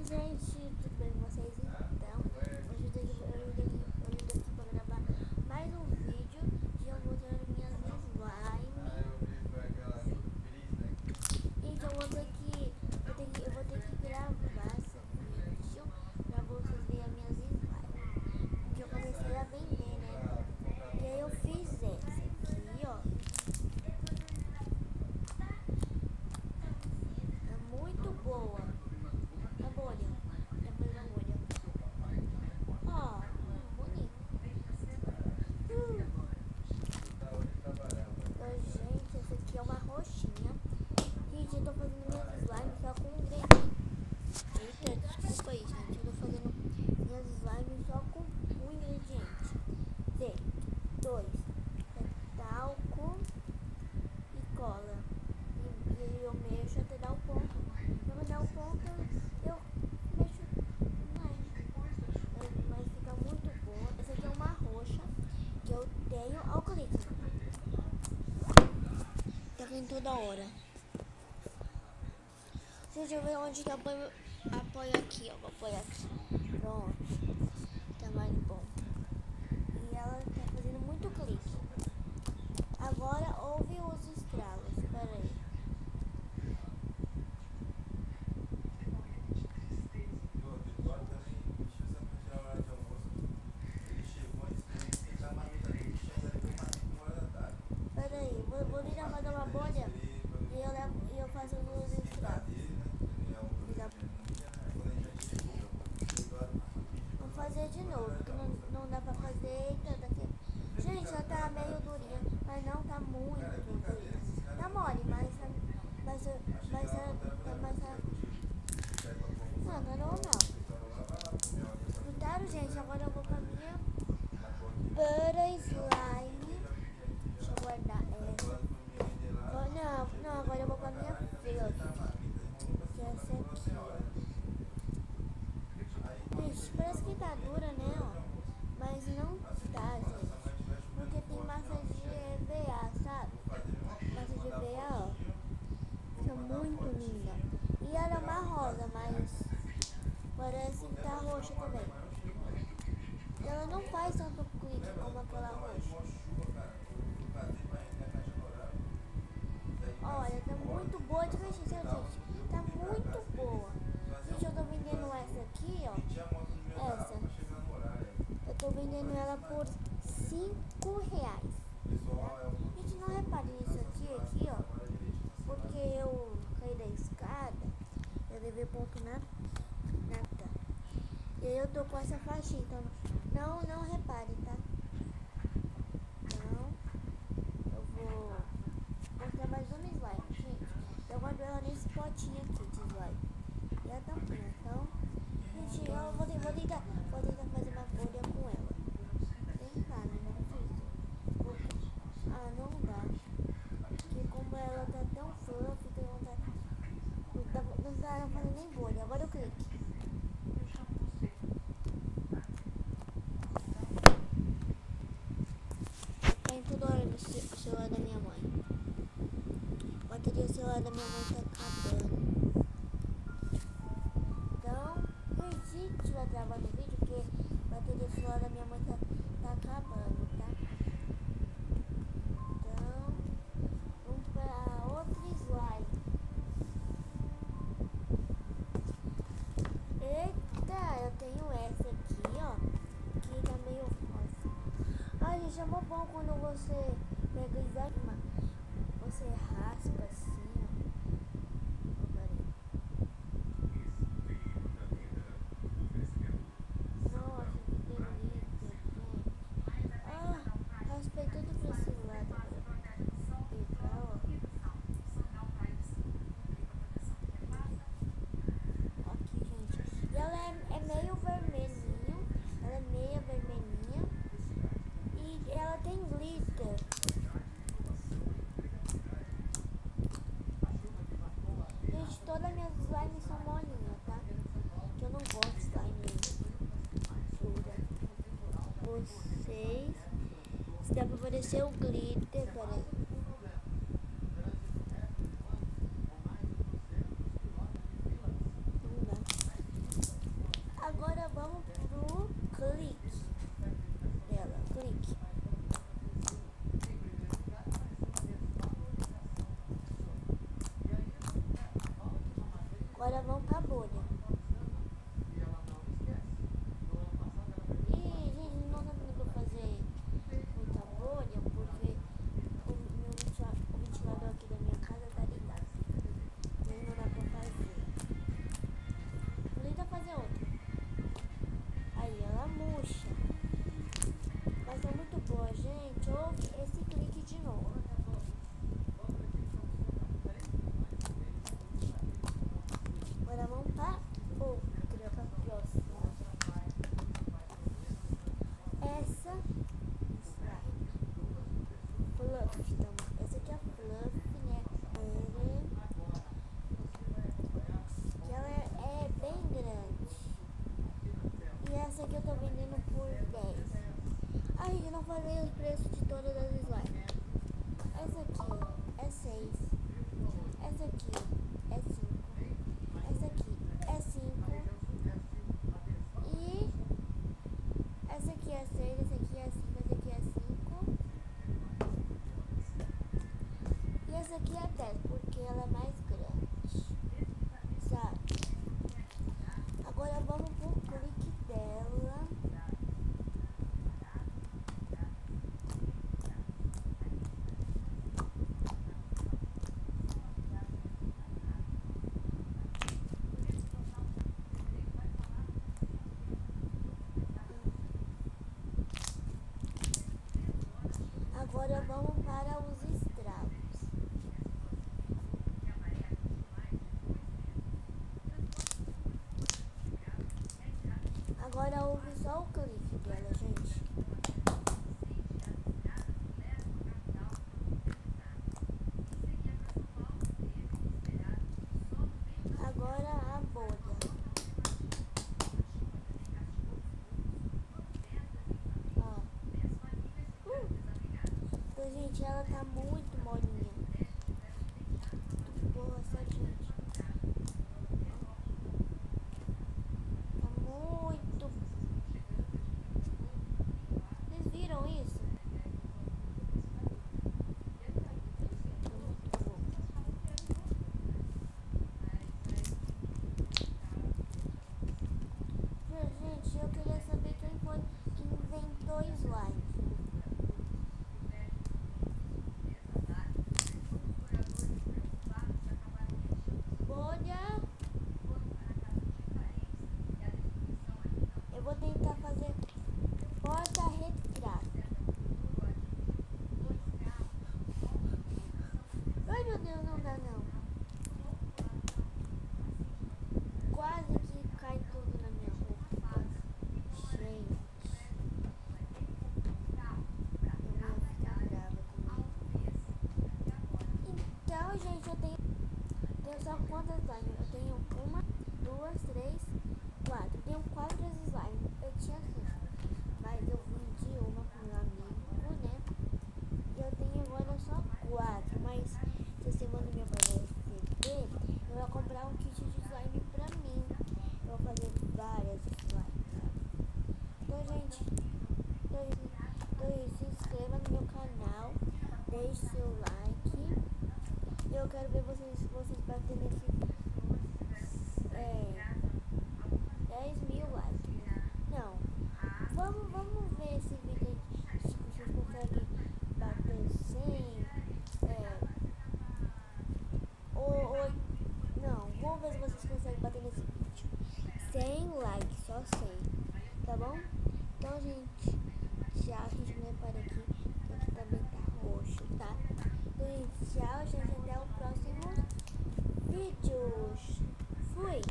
Gente, tudo bem com vocês? Então, hoje eu tô aqui pra gravar mais um vídeo de eu mostrando minhas slime. Então, eu vou ter que gravar esse vídeo pra vocês verem as minhas slime. Porque eu comecei a vender, né? E aí eu fiz essa aqui, ó. É muito boa. A bolha. Depois a bolha. Ó, bonito. Gente, essa aqui é uma roxinha. Gente, eu tô fazendo minhas slime só com ingrediente. Eita, desculpa aí, gente. Eu tô fazendo minhas slime só com um ingrediente. D2 talco e cola. E eu mexo até dar o ponto. Quando dar o ponto, eu mexo mais. Mas fica muito boa. Essa aqui é uma roxa que eu tenho alcoolismo. Tá caindo toda hora. Deixa eu ver onde que apoio aqui, ó. Vou apoiar aqui. Pronto. Tá mais bom. E ela tá fazendo muito clique. Agora ouve os estralos. Espera aí. Espera aí. Vou ligar pra dar uma bolha e eu faço os estralos. Vou fazer de novo, que não dá pra fazer tanto aqui. Gente, ela tá meio durinha, mas não tá muito durinha. Tá mole, mas não, tá normal. Escutaram, gente? Agora eu vou pra minha para slime. Deixa eu guardar essa. Não, agora eu vou pra minha fluff. Que é essa aqui, ó. Gente, parece que tá dura, né, ó. Mas não tá, gente. Porque tem massa de EVA, sabe? Massa de EVA, ó. Fica muito linda. E ela é uma rosa, mas parece que tá roxa também. Ela não faz tanto clique como aquela roxa. Olha, tá muito boa de mexer, gente. Tá muito boa. Gente, eu tô vendendo essa aqui, ó. Essa. Eu tô vendendo ela por R$5. Gente, não repare nisso aqui, ó. Porque eu caí da escada, eu levei ponto na tá. E aí eu tô com essa faixinha, então não repare, tá? Então, eu vou mostrar mais uma slime, gente. Eu guardo ela nesse potinho aqui de slime. E a tampinha, então, gente, eu vou tentar fazer uma bolha com ela. Tentar, né? Não fiz. Não dá. Porque como ela tá tão fluffy, não dá pra fazer nem bolha. Agora eu clique. Tem toda hora no celular da minha mãe. A bateria do celular da minha mãe tá acabando. Então, se estiver gravando o vídeo, porque a bateria do celular da minha mãe tá acabando, tá? Então, vamos pra outra slime. Eita, eu tenho essa aqui, ó, que tá meio rosa. Ai, gente, é mó bom quando você pega slime, você raspa assim, ó. Nossa, que delícia, gente. Raspei tudo pra esse lado agora. Pegar, ó. Aqui, gente. E ela é meio vermelhinho. Ela é meio vermelhinha. E ela tem glitter. Gente, todas as minhas slimes são molinhas, tá? Que eu não gosto de slime dura. Se dá pra aparecer o glitter, peraí. Não dá. Agora vamos pra bolha. E, gente, não tá dando pra fazer muita bolha, porque o ventilador aqui da minha casa tá ligado. E aí não dá pra fazer. Vou tentar fazer outra. Aí, ela murcha. Mas é muito boa, gente. Ouve esse clique de novo. Agora vamos pra outra, pra próxima. Essa Fluff, então, essa aqui é a Fluff, né? Que ela é bem grande. E essa aqui eu tô vendendo por 10. Ai, eu não falei os preços de todas as slimes. Essa aqui é 6. Essa aqui é 5. Essa aqui é 5. E essa aqui é 6, essa aqui é 5, essa aqui é 5. E essa aqui é 10, porque ela é mais grande, sabe? Agora vamos pro clique dela. Agora vamos para os estragos. Agora ouve só o clique dela, gente. Agora a bolha. Ó. Então, gente, ela tá muito molinha. Muito boa, sabe, gente? Tá muito. Vocês viram isso? Tá muito bom. Gente, eu queria saber quem foi que inventou slime. Bolha. Eu vou tentar fazer porta-retrato. Ai, meu Deus, não dá não. Quase que cai tudo na minha roupa. Gente. Eu ia ficar brava comigo. Então, gente, eu tenho só quantas slime? Eu tenho 1, 2, 3, 4. Eu tenho 4 slime. Eu tinha 5. Mas eu vendi uma pro meu amigo, né? E eu tenho agora só 4. Mas se você manda meu pai receber, eu vou comprar um kit de slime pra mim. Eu vou fazer várias slime, sabe? Então, gente, se inscreva no meu canal, deixe seu like. Eu quero ver vocês batendo esse 10.000 likes. Não, vamos ver esse vídeo aí, se vocês conseguem bater 100, não, vamos ver se vocês conseguem bater nesse vídeo 100 likes, só 100, tá bom? Então, gente, tchau, gente, me repara aqui, que aqui também tá roxo, tá? Então, gente, tchau, gente, até o próximo vídeos. Fui!